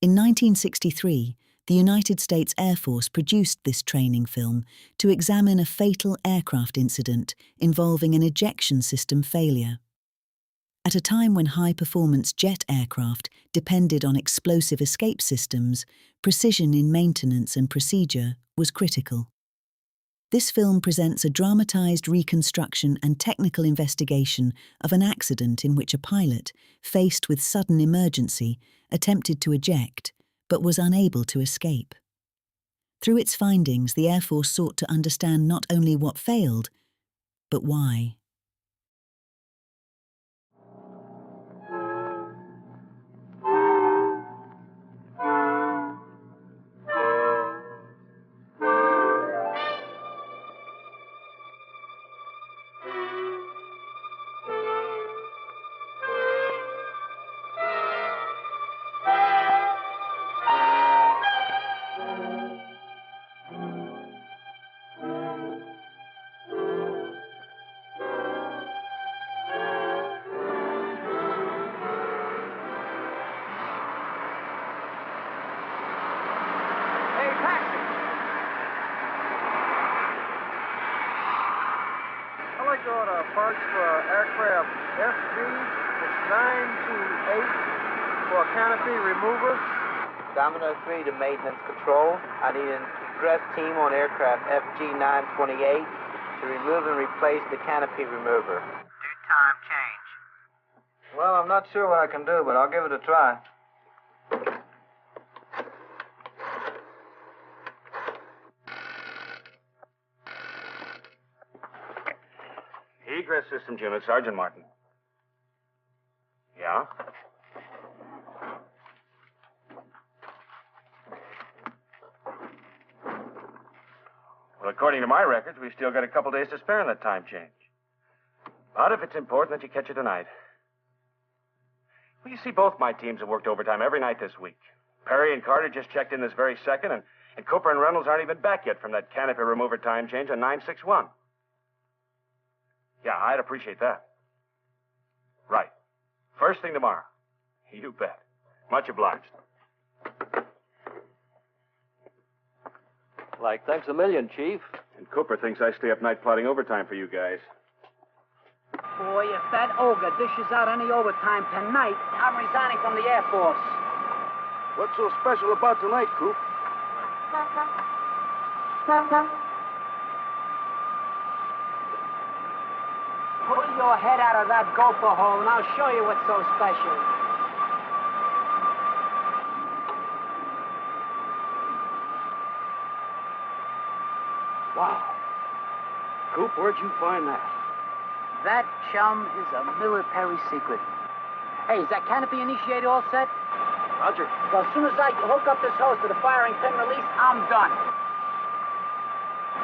In 1963, the United States Air Force produced this training film to examine a fatal aircraft incident involving an ejection system failure. At a time when high-performance jet aircraft depended on explosive escape systems, precision in maintenance and procedure was critical. This film presents a dramatized reconstruction and technical investigation of an accident in which a pilot, faced with sudden emergency, attempted to eject, but was unable to escape. Through its findings, the Air Force sought to understand not only what failed, but why. Parts for aircraft FG-928 for a canopy remover. Domino 3 to maintenance control. I need an egress team on aircraft FG-928 to remove and replace the canopy remover. Due time change. Well, I'm not sure what I can do, but I'll give it a try. Egress Systems Unit, Sergeant Martin. Yeah? Well, according to my records, we've still got a couple days to spare in that time change. But if it's important that you catch it tonight. Well, you see, both my teams have worked overtime every night this week. Perry and Carter just checked in this very second, and Cooper and Reynolds aren't even back yet from that canopy remover time change on 961. Yeah, I'd appreciate that. Right. First thing tomorrow. You bet. Much obliged. Like, thanks a million, Chief. And Cooper thinks I stay up night plotting overtime for you guys. Boy, if that ogre dishes out any overtime tonight, I'm resigning from the Air Force. What's so special about tonight, Coop? Pull your head out of that gopher hole, and I'll show you what's so special. Wow. Coop, where'd you find that? That, chum, is a military secret. Hey, is that canopy initiator all set? Roger. Well, as soon as I hook up this hose to the firing pin release, I'm done.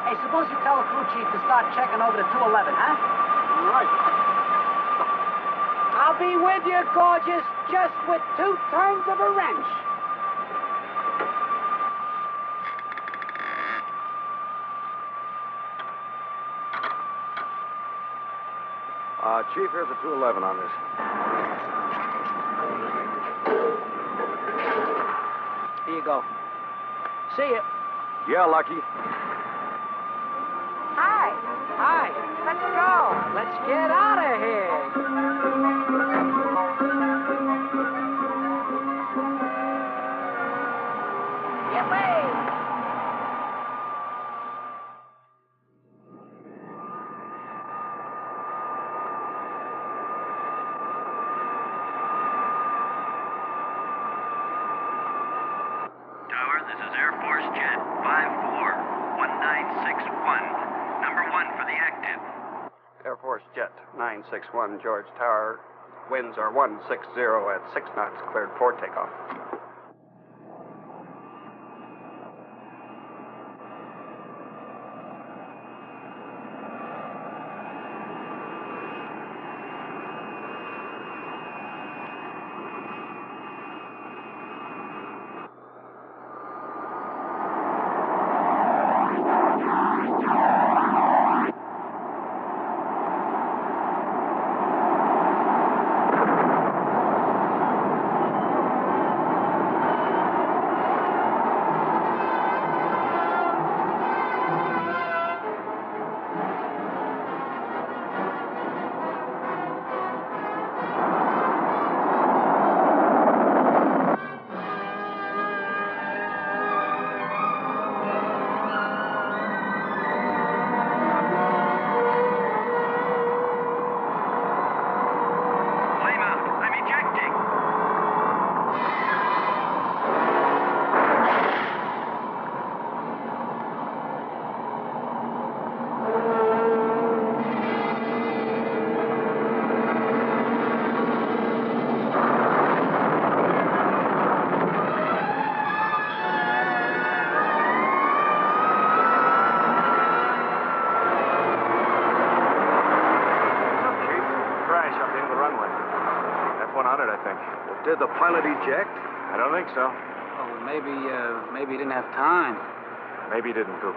Hey, suppose you tell the crew chief to start checking over the 211, huh? All right. I'll be with you, gorgeous, just with 2 turns of a wrench. Chief, here's a 211 on this. Here you go. See ya. Yeah, Lucky. Hi. Hi. Let's go. Let's get out of here. Yippee! Tower, this is Air Force Jet 541961. Number 1 for the active. Air Force Jet 961, George Tower. Winds are 160 at 6 knots, cleared for takeoff. left one on it, I think. Did the pilot eject? I don't think so. Oh, maybe he didn't have time. Maybe he didn't, Coop.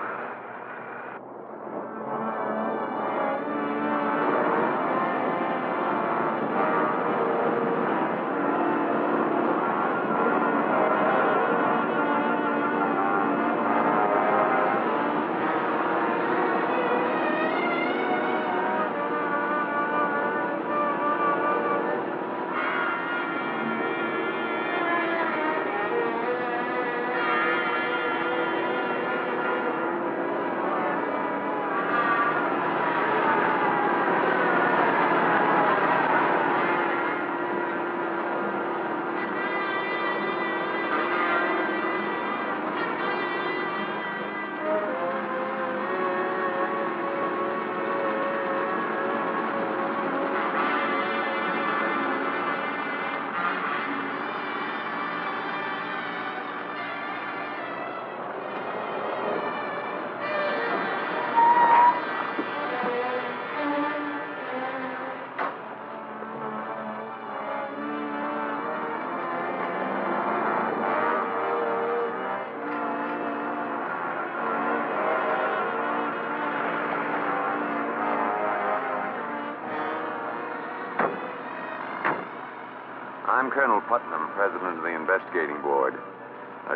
I'm Colonel Putnam, president of the investigating board.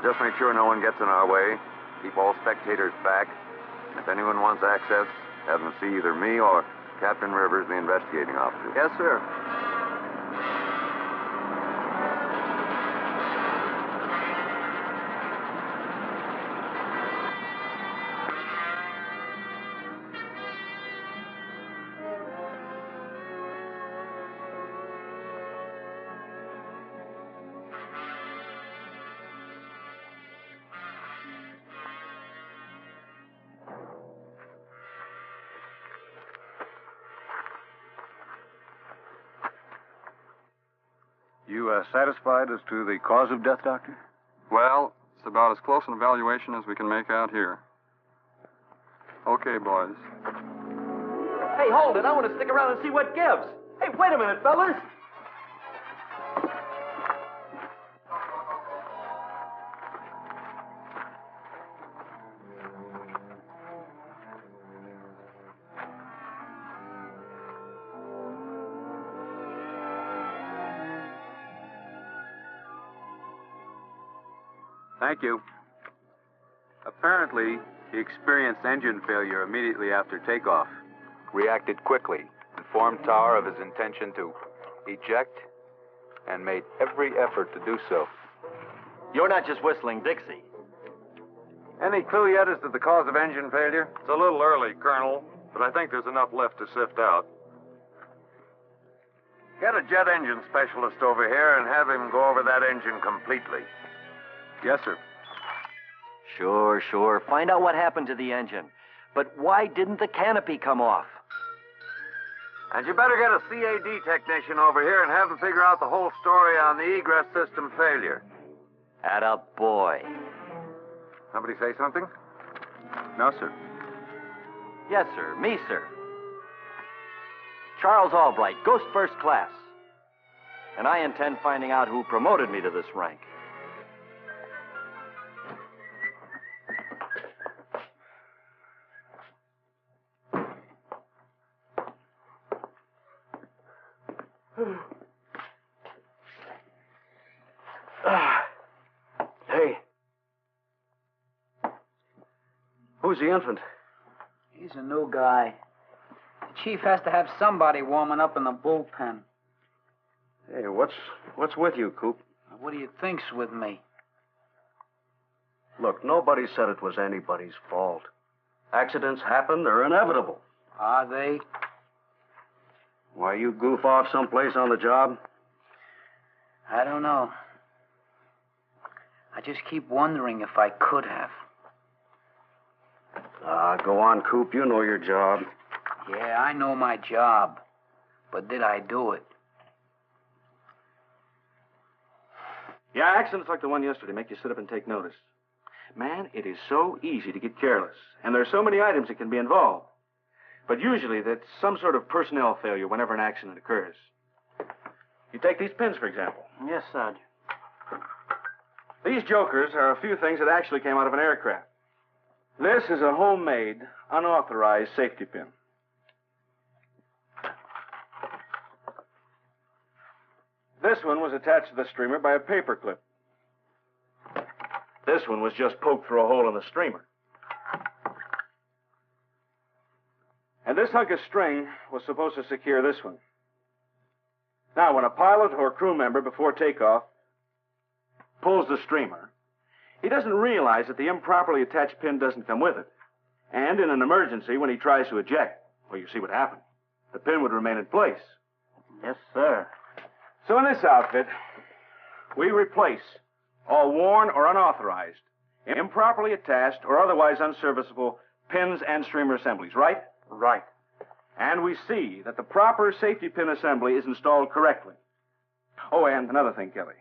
Just make sure no one gets in our way. Keep all spectators back. If anyone wants access, have them see either me or Captain Rivers, the investigating officer. Yes, sir. You satisfied as to the cause of death, Doctor? Well, it's about as close an evaluation as we can make out here. Okay, boys. Hey, hold it. I want to stick around and see what gives. Hey, wait a minute, fellas. Thank you. Apparently, he experienced engine failure immediately after takeoff. Reacted quickly, informed Tower of his intention to eject, and made every effort to do so. You're not just whistling Dixie. Any clue yet as to the cause of engine failure? It's a little early, Colonel, but I think there's enough left to sift out. Get a jet engine specialist over here and have him go over that engine completely. Yes, sir. Sure. Find out what happened to the engine. But why didn't the canopy come off? And you better get a CAD technician over here and have him figure out the whole story on the egress system failure. Atta boy. Somebody say something? No, sir. Yes, sir. Me, sir. Charles Albright, Ghost First Class. And I intend finding out who promoted me to this rank. Hey. Who's the infant? He's a new guy. The chief has to have somebody warming up in the bullpen. Hey, what's with you, Coop? What do you think's with me? Look, nobody said it was anybody's fault. Accidents happen, they're inevitable. Are they? Why, you goof off someplace on the job? I don't know. I just keep wondering if I could have. Go on, Coop. You know your job. Yeah, I know my job. But did I do it? Yeah, accidents like the one yesterday make you sit up and take notice. Man, it is so easy to get careless. And there are so many items that can be involved. But usually that's some sort of personnel failure whenever an accident occurs. You take these pins, for example. Yes, Sarge. These jokers are a few things that actually came out of an aircraft. This is a homemade, unauthorized safety pin. This one was attached to the streamer by a paper clip. This one was just poked through a hole in the streamer. And this hunk of string was supposed to secure this one. Now, when a pilot or crew member before takeoff pulls the streamer, he doesn't realize that the improperly attached pin doesn't come with it. And in an emergency, when he tries to eject, well, you see what happened. The pin would remain in place. Yes, sir. So in this outfit, we replace all worn or unauthorized, improperly attached or otherwise unserviceable pins and streamer assemblies, right? Right. And we see that the proper safety pin assembly is installed correctly. Oh, and another thing, Kelly.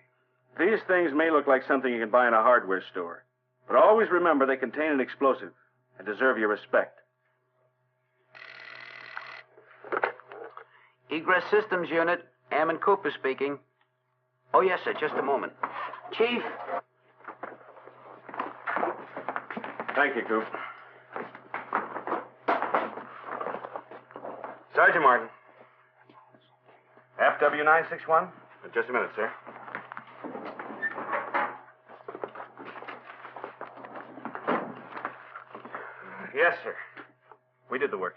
These things may look like something you can buy in a hardware store, but always remember they contain an explosive and deserve your respect. Egress Systems Unit, Airman Cooper speaking. Oh, yes, sir, just a moment. Chief. Thank you, Coop. Sergeant Martin. FW 961? Just a minute, sir. Yes, sir. We did the work.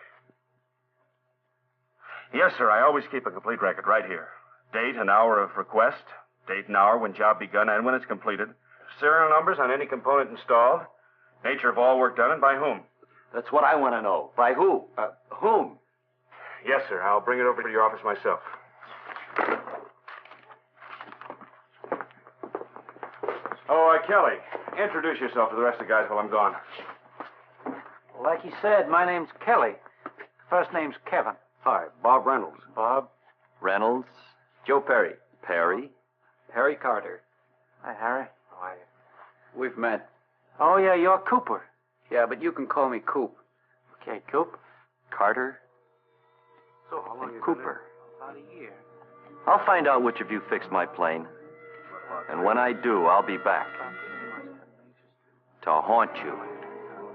Yes, sir. I always keep a complete record right here. Date and hour of request, date and hour when job begun and when it's completed, serial numbers on any component installed, nature of all work done, and by whom. That's what I want to know. By who? Whom? Yes, sir. I'll bring it over to your office myself. Oh, Kelly, introduce yourself to the rest of the guys while I'm gone. Like he said, my name's Kelly. First name's Kevin. Hi, Bob Reynolds. Bob. Reynolds. Joe Perry. Perry. Harry Carter. Hi, Harry. How are you? We've met. Oh, yeah, you're Cooper. Yeah, but you can call me Coop. Okay, Coop. Carter. So, how long And you Cooper. About a year. I'll find out which of you fixed my plane. And when I do, I'll be back. To haunt you.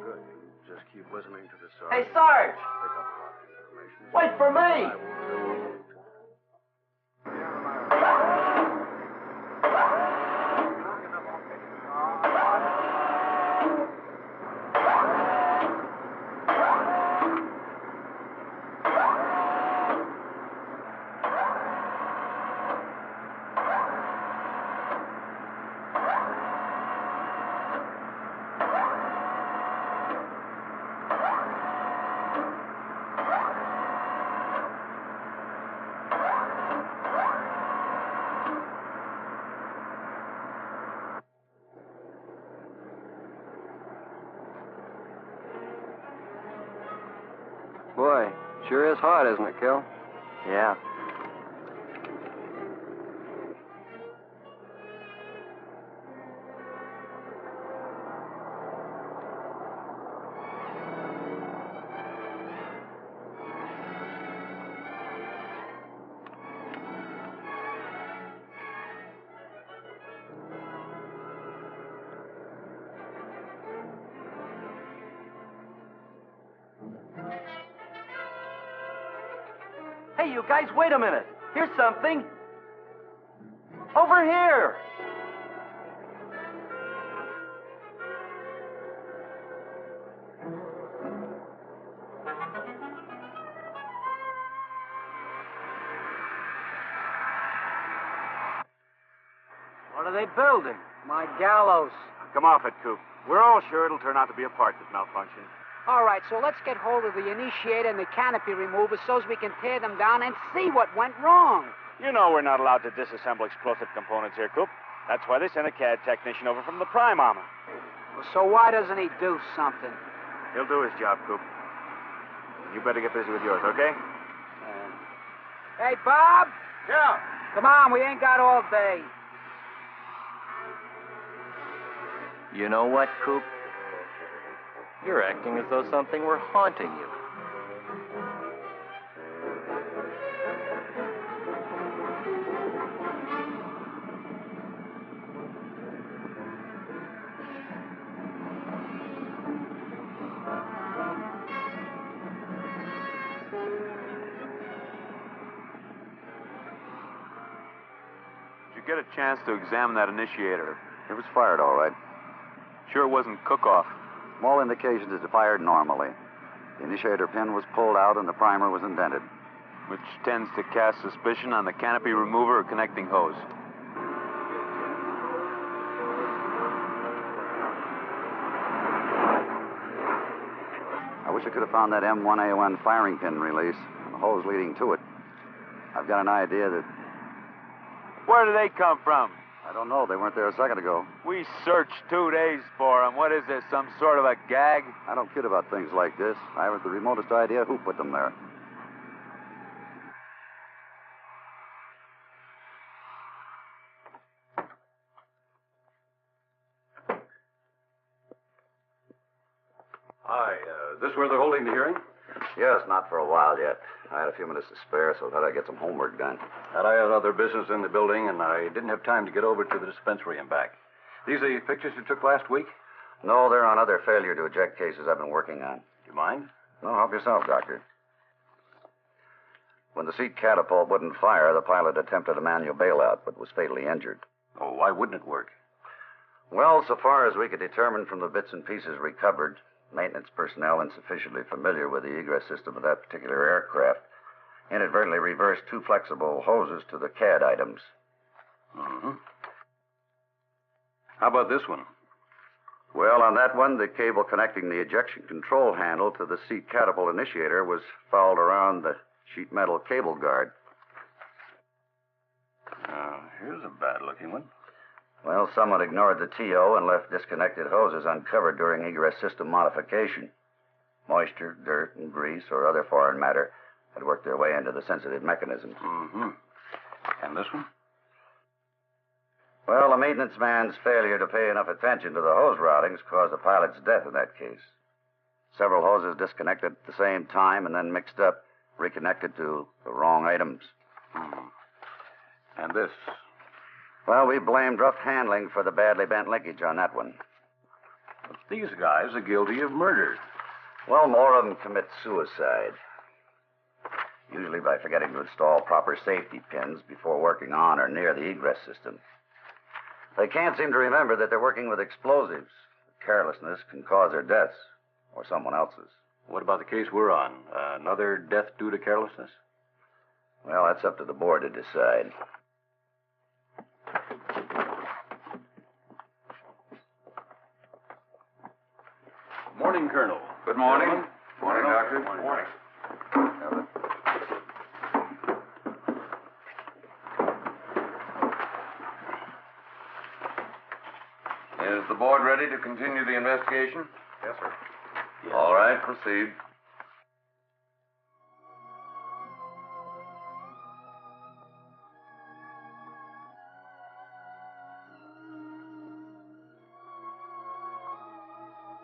Good. Just keep listening to the Hey, sergeant. Sarge! Pick up a lot of information. Wait for me! Boy, sure is hot, isn't it, Kel? Yeah. Hey, you guys, wait a minute. Here's something. Over here. What are they building? My gallows. Come off it, Coop. We're all sure it'll turn out to be a part that malfunctioned. All right, so let's get hold of the initiator and the canopy remover so as we can tear them down and see what went wrong. You know we're not allowed to disassemble explosive components here, Coop. That's why they sent a CAD technician over from the Prime Armor. Well, so why doesn't he do something? He'll do his job, Coop. You better get busy with yours, okay? Hey, Bob! Yeah. Come on, we ain't got all day. You know what, Coop? You're acting as though something were haunting you. Did you get a chance to examine that initiator? It was fired all right. Sure it wasn't cook-off? All indications it fired normally. The initiator pin was pulled out and the primer was indented. Which tends to cast suspicion on the canopy remover or connecting hose. I wish I could have found that M1A1 firing pin release and the hose leading to it. I've got an idea that... Where do they come from? I don't know. They weren't there a second ago. We searched 2 days for them. What is this, some sort of a gag? I don't kid about things like this. I haven't the remotest idea who put them there. Hi, is this where they're holding the hearing? Yes, not for a while yet. I had a few minutes to spare, so I thought I'd get some homework done. And I had other business in the building, and I didn't have time to get over to the dispensary and back. These are the pictures you took last week? No, they're on other failure to eject cases I've been working on. You mind? No, help yourself, Doctor. When the seat catapult wouldn't fire, the pilot attempted a manual bailout, but was fatally injured. Oh, why wouldn't it work? Well, so far as we could determine from the bits and pieces recovered, maintenance personnel insufficiently familiar with the egress system of that particular aircraft inadvertently reversed 2 flexible hoses to the CAD items. Mm-hmm. How about this one? Well, on that one, the cable connecting the ejection control handle to the seat catapult initiator was fouled around the sheet metal cable guard. Here's a bad-looking one. Well, someone ignored the TO and left disconnected hoses uncovered during egress system modification. Moisture, dirt, and grease, or other foreign matter had worked their way into the sensitive mechanisms. Mm-hmm. And this one? Well, a maintenance man's failure to pay enough attention to the hose routings caused the pilot's death in that case. Several hoses disconnected at the same time and then mixed up, reconnected to the wrong items. Mm-hmm. And this? Well, we blamed rough handling for the badly bent linkage on that one. But these guys are guilty of murder. Well, more of them commit suicide. Usually by forgetting to install proper safety pins before working on or near the egress system. They can't seem to remember that they're working with explosives. Carelessness can cause their deaths, or someone else's. What about the case we're on? Another death due to carelessness? Well, that's up to the board to decide. Morning, Colonel. Good morning. Gentlemen. Morning, Doctor. Morning. Is the board ready to continue the investigation? Yes, sir. Yes. All right, proceed.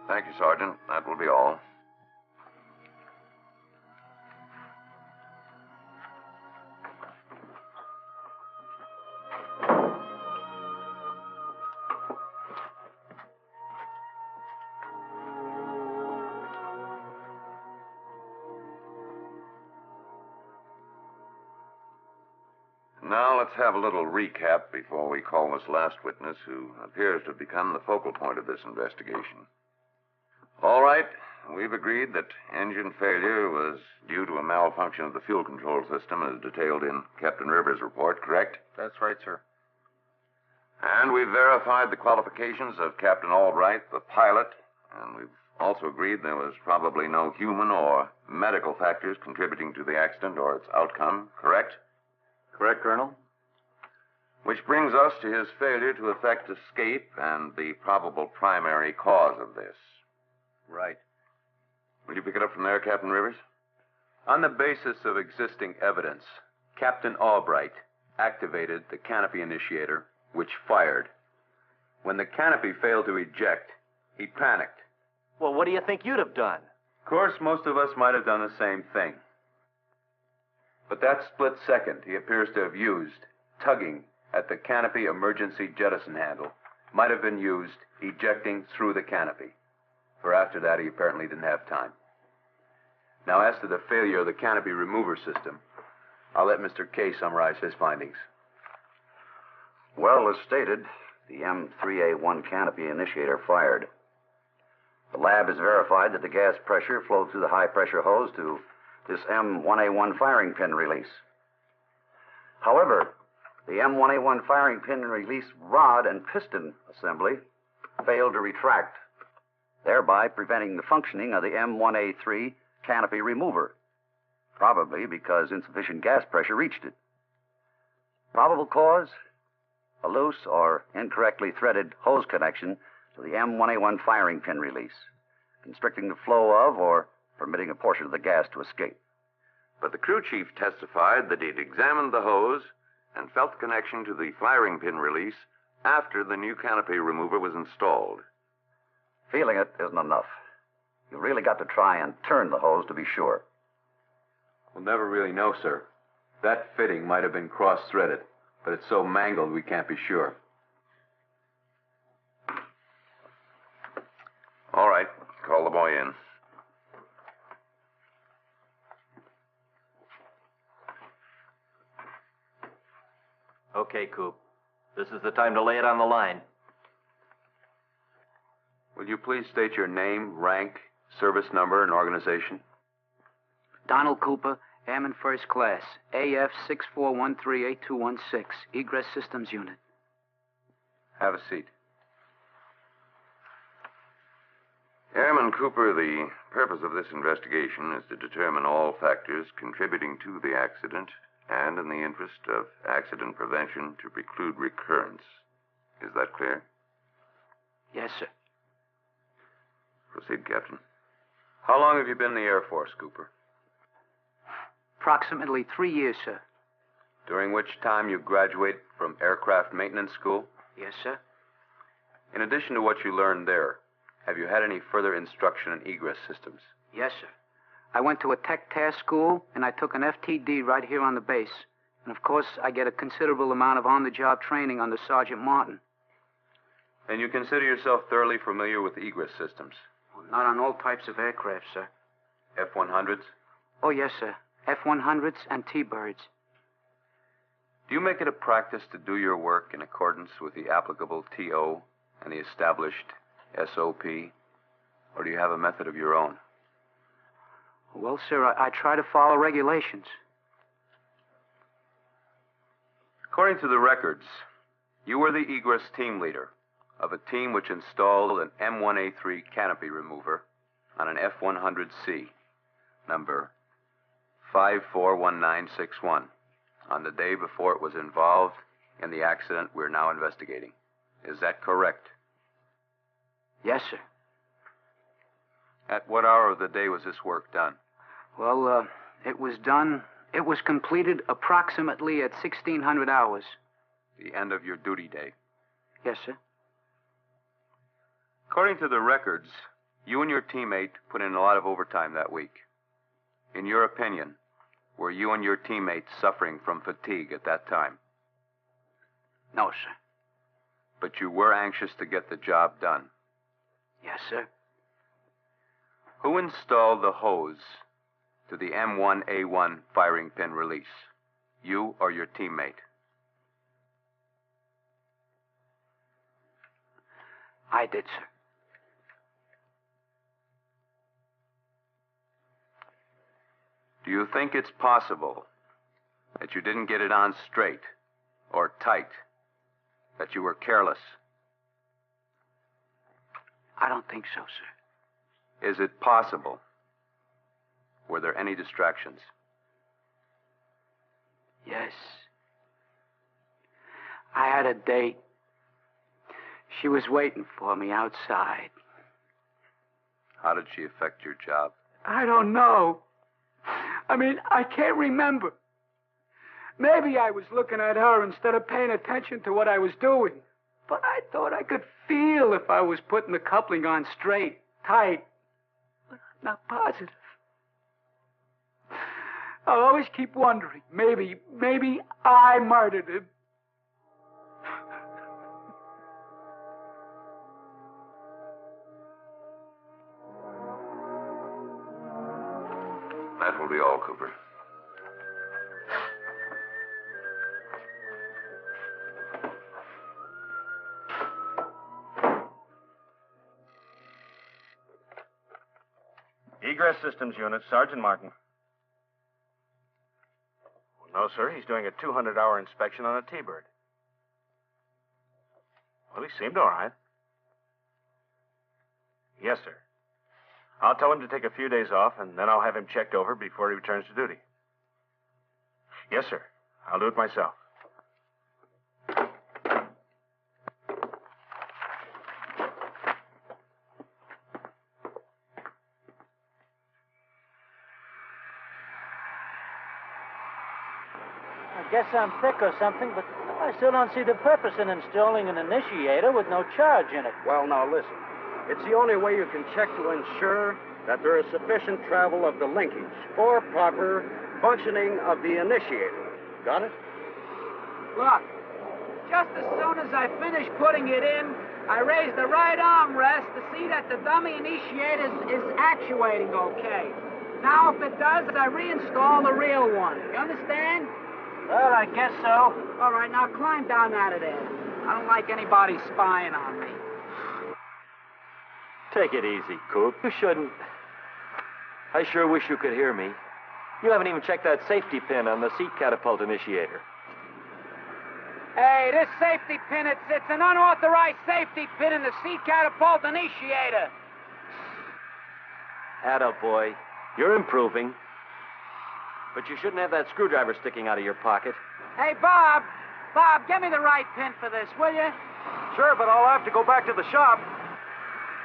Thank you, Sergeant. That will be all. Now let's have a little recap before we call this last witness, who appears to have become the focal point of this investigation. All right, we've agreed that engine failure was due to a malfunction of the fuel control system as detailed in Captain Rivers' report, correct? That's right, sir. And we've verified the qualifications of Captain Albright, the pilot, and we've also agreed there was probably no human or medical factors contributing to the accident or its outcome, correct? Correct, Colonel? Which brings us to his failure to effect escape and the probable primary cause of this. Right. Will you pick it up from there, Captain Rivers? On the basis of existing evidence, Captain Albright activated the canopy initiator, which fired. When the canopy failed to eject, he panicked. Well, what do you think you'd have done? Of course, most of us might have done the same thing. But that split second he appears to have used, tugging at the canopy emergency jettison handle, might have been used ejecting through the canopy. For after that, he apparently didn't have time. Now, as to the failure of the canopy remover system, I'll let Mr. K summarize his findings. Well, as stated, the M3A1 canopy initiator fired. The lab has verified that the gas pressure flowed through the high-pressure hose to this M1A1 firing pin release. However, the M1A1 firing pin release rod and piston assembly failed to retract, thereby preventing the functioning of the M1A3 canopy remover, probably because insufficient gas pressure reached it. Probable cause? A loose or incorrectly threaded hose connection to the M1A1 firing pin release, constricting the flow of or permitting a portion of the gas to escape. But the crew chief testified that he'd examined the hose and felt the connection to the firing pin release after the new canopy remover was installed. Feeling it isn't enough. You've really got to try and turn the hose to be sure. We'll never really know, sir. That fitting might have been cross-threaded, but it's so mangled we can't be sure. All right, call the boy in. Okay, Coop. This is the time to lay it on the line. Will you please state your name, rank, service number, and organization? Donald Cooper, Airman First Class, AF 64138216, Egress Systems Unit. Have a seat. Airman Cooper, the purpose of this investigation is to determine all factors contributing to the accident and, in the interest of accident prevention, to preclude recurrence. Is that clear? Yes, sir. Proceed, Captain. How long have you been in the Air Force, Cooper? Approximately 3 years, sir. During which time you graduate from aircraft maintenance school? Yes, sir. In addition to what you learned there, have you had any further instruction in egress systems? Yes, sir. I went to a tech task school, and I took an FTD right here on the base. And, of course, I get a considerable amount of on-the-job training under Sergeant Martin. And you consider yourself thoroughly familiar with egress systems? Well, not on all types of aircraft, sir. F-100s? Oh, yes, sir. F-100s and T-birds. Do you make it a practice to do your work in accordance with the applicable TO and the established SOP? Or do you have a method of your own? Well, sir, I try to follow regulations. According to the records, you were the egress team leader of a team which installed an M1A3 canopy remover on an F-100C, number 541961, on the day before it was involved in the accident we're now investigating. Is that correct? Yes, sir. At what hour of the day was this work done? Well, it was completed approximately at 1600 hours. The end of your duty day? Yes, sir. According to the records, you and your teammate put in a lot of overtime that week. In your opinion, were you and your teammates suffering from fatigue at that time? No, sir. But you were anxious to get the job done? Yes, sir. Who installed the hose to the M1A1 firing pin release? You or your teammate? I did, sir. Do you think it's possible that you didn't get it on straight or tight, that you were careless? I don't think so, sir. Is it possible? Were there any distractions? Yes. I had a date. She was waiting for me outside. How did she affect your job? I don't know. I mean, I can't remember. Maybe I was looking at her instead of paying attention to what I was doing. But I thought I could feel if I was putting the coupling on straight, tight. But I'm not positive. I'll always keep wondering. Maybe I murdered him. That will be all, Cooper. Egress Systems Unit, Sergeant Martin. Well, no, sir. He's doing a 200-hour inspection on a T-bird. Well, he seemed all right. Yes, sir. I'll tell him to take a few days off, and then I'll have him checked over before he returns to duty. Yes, sir. I'll do it myself. I guess I'm thick or something, but I still don't see the purpose in installing an initiator with no charge in it. Well, now listen. It's the only way you can check to ensure that there is sufficient travel of the linkage for proper functioning of the initiator. Got it? Look, just as soon as I finish putting it in, I raise the right armrest to see that the dummy initiator is actuating okay. Now, if it does, I reinstall the real one. You understand? Well, I guess so. All right, now climb down out of there. I don't like anybody spying on me. Take it easy, Coop. You shouldn't. I sure wish you could hear me. You haven't even checked that safety pin on the seat catapult initiator. Hey, this safety pin, it's an unauthorized safety pin in the seat catapult initiator. Attaboy. You're improving. But you shouldn't have that screwdriver sticking out of your pocket. Hey, Bob. Bob, get me the right pin for this, will you? Sure, but I'll have to go back to the shop.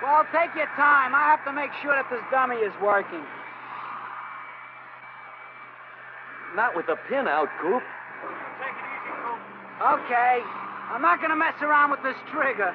Well, take your time. I have to make sure that this dummy is working. Not with the pin out, Coop. Take it easy, Coop. Okay. I'm not going to mess around with this trigger.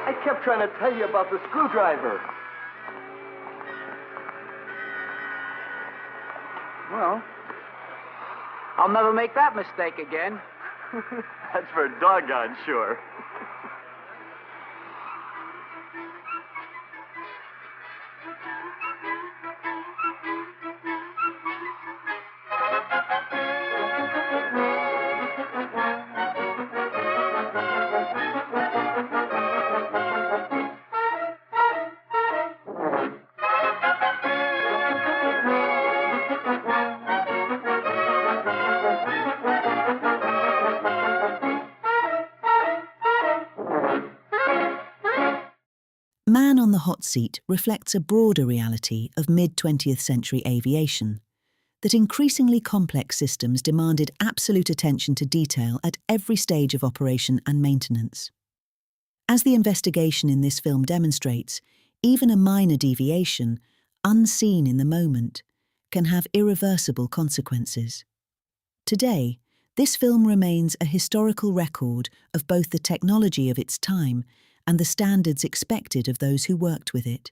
I kept trying to tell you about the screwdriver. Well, I'll never make that mistake again. That's for doggone sure. Man on the Hot Seat reflects a broader reality of mid-20th century aviation, that increasingly complex systems demanded absolute attention to detail at every stage of operation and maintenance. As the investigation in this film demonstrates, even a minor deviation, unseen in the moment, can have irreversible consequences. Today, this film remains a historical record of both the technology of its time and the standards expected of those who worked with it.